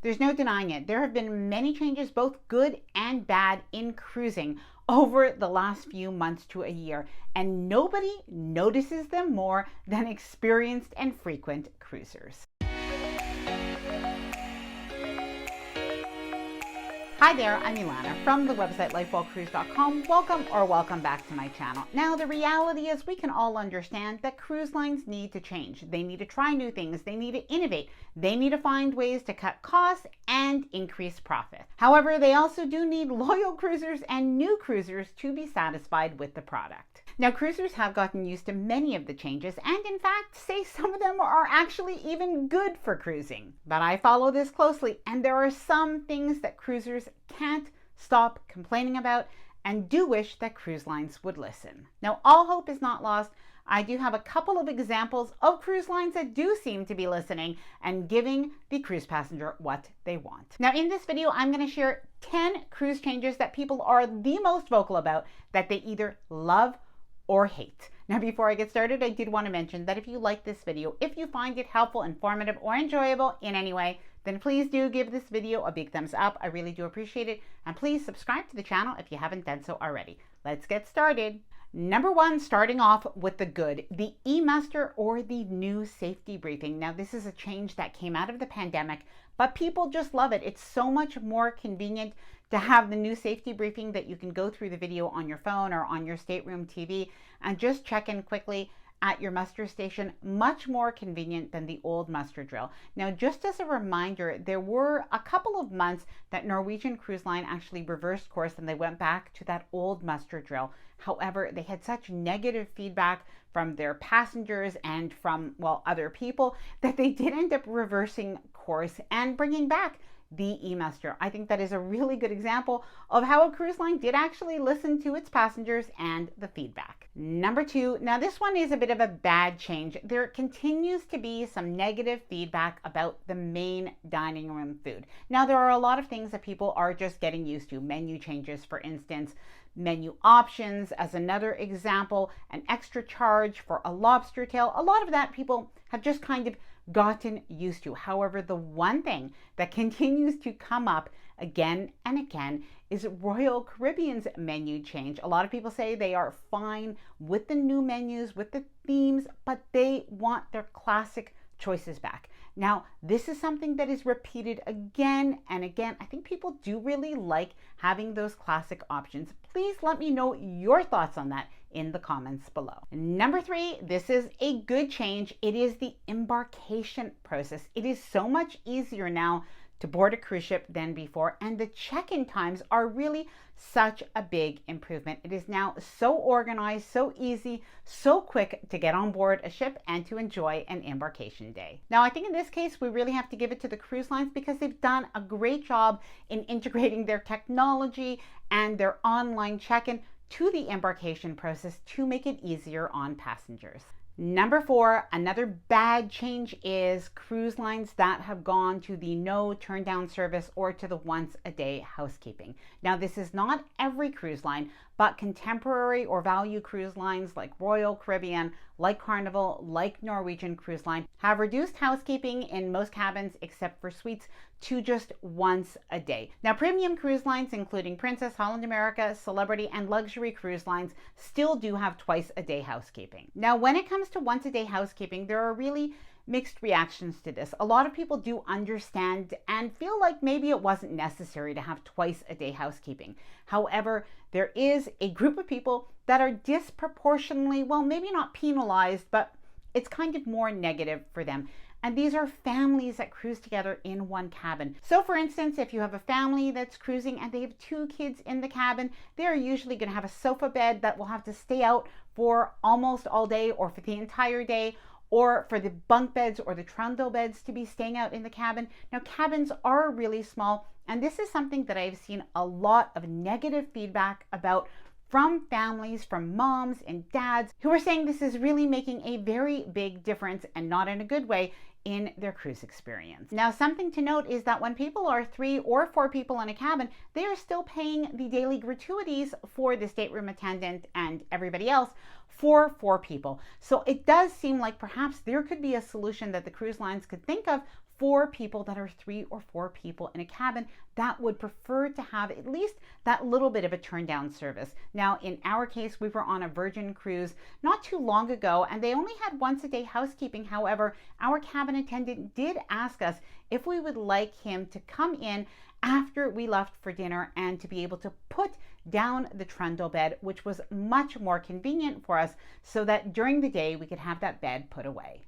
There's no denying it. There have been many changes, both good and bad, in cruising over the last few months to a year, and nobody notices them more than experienced and frequent cruisers. Hi there, I'm Ilana from the website lifewellcruise.com. Welcome back to my channel. Now, the reality is we can all understand that cruise lines need to change. They need to try new things. They need to innovate. They need to find ways to cut costs and increase profit. However, they also do need loyal cruisers and new cruisers to be satisfied with the product. Now, cruisers have gotten used to many of the changes and in fact say some of them are actually even good for cruising. But I follow this closely and there are some things that cruisers can't stop complaining about and do wish that cruise lines would listen. Now, all hope is not lost. I do have a couple of examples of cruise lines that do seem to be listening and giving the cruise passenger what they want. Now, in this video, I'm going to share 10 cruise changes that people are the most vocal about that they either love or hate. Now, before I get started, I did want to mention that if you like this video, if you find it helpful, informative, or enjoyable in any way, then please do give this video a big thumbs up. I really do appreciate it. And please subscribe to the channel if you haven't done so already. Let's get started. Number one, starting off with the good, the e-muster or the new safety briefing. Now, this is a change that came out of the pandemic, but people just love it. It's so much more convenient to have the new safety briefing that you can go through the video on your phone or on your stateroom TV and just check in quickly at your muster station. Much more convenient than the old muster drill. Now, just as a reminder, there were a couple of months that Norwegian Cruise Line actually reversed course and they went back to that old muster drill. However, they had such negative feedback from their passengers and from, well, other people that they did end up reversing course and bringing back the e-muster. I think that is a really good example of how a cruise line did actually listen to its passengers and the feedback. Number two, now this one is a bit of a bad change. There continues to be some negative feedback about the main dining room food. Now, there are a lot of things that people are just getting used to. Menu changes, for instance, menu options as another example, an extra charge for a lobster tail. A lot of that people have just kind of gotten used to. However, the one thing that continues to come up again and again is Royal Caribbean's menu change. A lot of people say they are fine with the new menus, with the themes, but they want their classic choices back. Now, this is something that is repeated again and again. I think people do really like having those classic options. Please let me know your thoughts on that in the comments below. Number three, this is a good change. It is the embarkation process. It is so much easier now to board a cruise ship than before, and the check-in times are really such a big improvement. It is now so organized, so easy, so quick to get on board a ship and to enjoy an embarkation day. Now, I think in this case, we really have to give it to the cruise lines because they've done a great job in integrating their technology and their online check-in to the embarkation process to make it easier on passengers. Number four, another bad change is cruise lines that have gone to the no turn down service or to the once a day housekeeping. Now, this is not every cruise line, but contemporary or value cruise lines like Royal Caribbean, like Carnival, like Norwegian Cruise Line have reduced housekeeping in most cabins except for suites to just once a day. Now, premium cruise lines, including Princess, Holland America, Celebrity, and luxury cruise lines still do have twice a day housekeeping. Now, when it comes to once a day housekeeping, there are really mixed reactions to this. A lot of people do understand and feel like maybe it wasn't necessary to have twice a day housekeeping. However, there is a group of people that are disproportionately, well, maybe not penalized, but it's kind of more negative for them. And these are families that cruise together in one cabin. So for instance, if you have a family that's cruising and they have 2 kids in the cabin, they're usually going to have a sofa bed that will have to stay out for almost all day or for the entire day, or for the bunk beds or the trundle beds to be staying out in the cabin. Now, cabins are really small, and this is something that I've seen a lot of negative feedback about from families, from moms and dads who are saying this is really making a very big difference, and not in a good way, in their cruise experience. Now, something to note is that when people are 3 or 4 people in a cabin, they are still paying the daily gratuities for the stateroom attendant and everybody else for 4 people. So it does seem like perhaps there could be a solution that the cruise lines could think of for people that are 3 or 4 people in a cabin that would prefer to have at least that little bit of a turn down service. Now, in our case, we were on a Virgin cruise not too long ago, and they only had once a day housekeeping. However, our cabin attendant did ask us if we would like him to come in after we left for dinner and to be able to put down the trundle bed, which was much more convenient for us, so that during the day we could have that bed put away.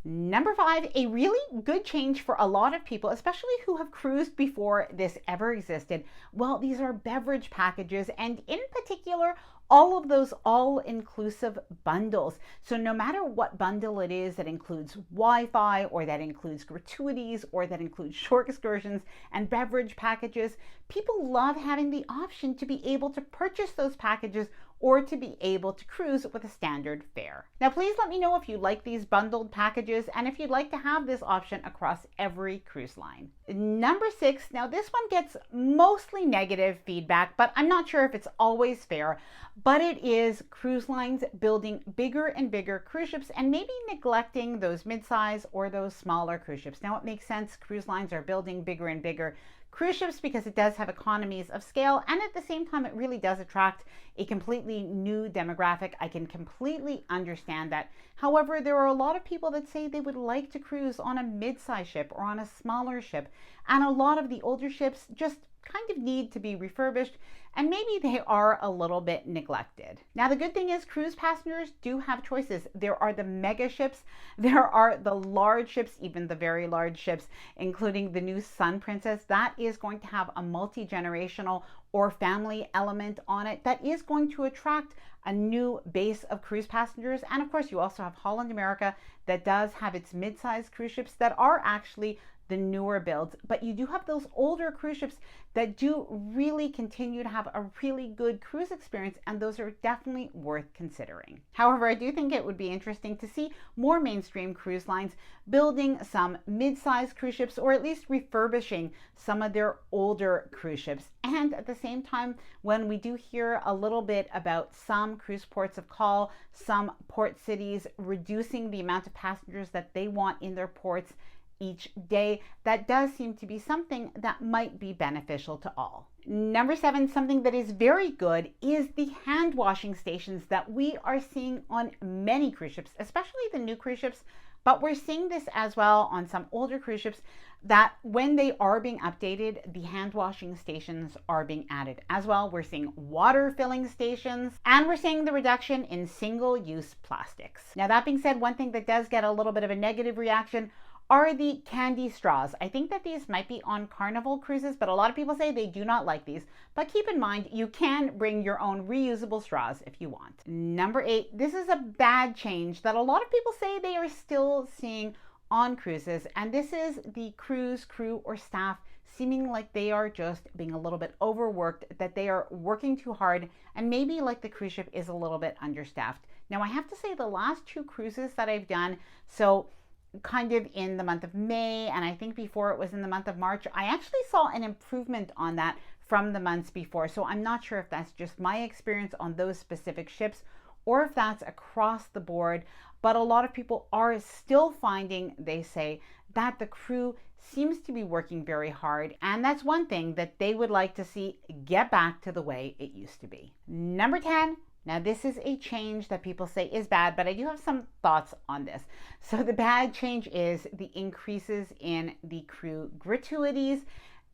Number 5, a really good change for a lot of people, especially who have cruised before this ever existed. Well, these are beverage packages, and in particular, all of those all-inclusive bundles. So no matter what bundle it is that includes Wi-Fi, or that includes gratuities, or that includes shore excursions and beverage packages, people love having the option to be able to purchase those packages or to be able to cruise with a standard fare. Now, please let me know if you like these bundled packages and if you'd like to have this option across every cruise line. Number 6, now this one gets mostly negative feedback, but I'm not sure if it's always fair, but it is cruise lines building bigger and bigger cruise ships and maybe neglecting those mid-size or those smaller cruise ships. Now, it makes sense. Cruise lines are building bigger and bigger cruise ships because it does have economies of scale, and at the same time it really does attract a completely new demographic. I can completely understand that. However, there are a lot of people that say they would like to cruise on a mid-size ship or on a smaller ship, and a lot of the older ships just kind of need to be refurbished, and maybe they are a little bit neglected. Now, the good thing is cruise passengers do have choices. There are the mega ships, there are the large ships, even the very large ships, including the new Sun Princess. That is going to have a multi-generational or family element on it that is going to attract a new base of cruise passengers. And of course, you also have Holland America that does have its mid-sized cruise ships that are actually the newer builds, but you do have those older cruise ships that do really continue to have a really good cruise experience, and those are definitely worth considering. However, I do think it would be interesting to see more mainstream cruise lines building some mid-sized cruise ships, or at least refurbishing some of their older cruise ships. And at the same time, when we do hear a little bit about some cruise ports of call, some port cities reducing the amount of passengers that they want in their ports each day, that does seem to be something that might be beneficial to all. Number 7, something that is very good is the hand washing stations that we are seeing on many cruise ships, especially the new cruise ships, but we're seeing this as well on some older cruise ships, that when they are being updated, the hand washing stations are being added as well. We're seeing water filling stations, and we're seeing the reduction in single-use plastics. Now, that being said, one thing that does get a little bit of a negative reaction are the candy straws. I think that these might be on Carnival cruises, but a lot of people say they do not like these. But keep in mind, you can bring your own reusable straws if you want. Number 8, this is a bad change that a lot of people say they are still seeing on cruises, and this is the cruise crew or staff seeming like they are just being a little bit overworked, that they are working too hard, and maybe like the cruise ship is a little bit understaffed. Now, I have to say the last 2 cruises that I've done, so kind of in the month of May, and I think before it was in the month of March, I actually saw an improvement on that from the months before. So I'm not sure if that's just my experience on those specific ships or if that's across the board, but a lot of people are still finding, they say, that the crew seems to be working very hard, and that's one thing that they would like to see get back to the way it used to be. Number 10, now this is a change that people say is bad, but I do have some thoughts on this. So the bad change is the increases in the crew gratuities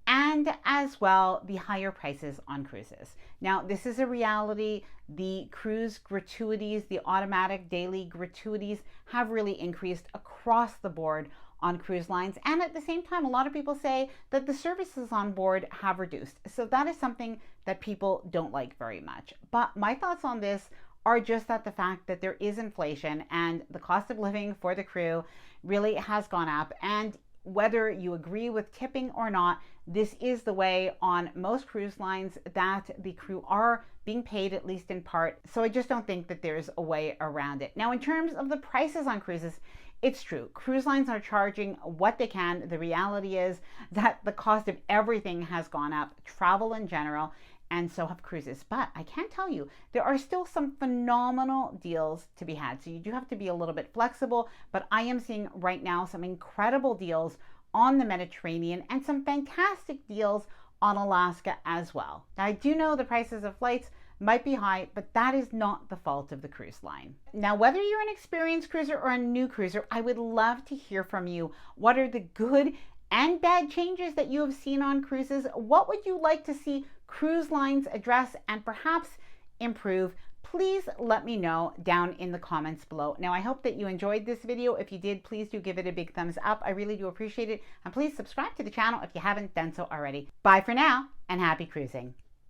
and as well the higher prices on cruises. Now, this is a reality. The cruise gratuities, the automatic daily gratuities have really increased across the board on cruise lines, and at the same time, a lot of people say that the services on board have reduced. So that is something that people don't like very much. But my thoughts on this are just that the fact that there is inflation and the cost of living for the crew really has gone up, and whether you agree with tipping or not, this is the way on most cruise lines that the crew are being paid, at least in part. So I just don't think that there's a way around it. Now, in terms of the prices on cruises, it's true. Cruise lines are charging what they can. The reality is that the cost of everything has gone up, travel in general, and so have cruises. But I can tell you, there are still some phenomenal deals to be had. So you do have to be a little bit flexible, but I am seeing right now some incredible deals on the Mediterranean and some fantastic deals on Alaska as well. Now, I do know the prices of flights might be high, but that is not the fault of the cruise line. Now, whether you're an experienced cruiser or a new cruiser, I would love to hear from you. What are the good and bad changes that you have seen on cruises? What would you like to see cruise lines address and perhaps improve? Please let me know down in the comments below. Now, I hope that you enjoyed this video. If you did, please do give it a big thumbs up. I really do appreciate it. And please subscribe to the channel if you haven't done so already. Bye for now, and happy cruising.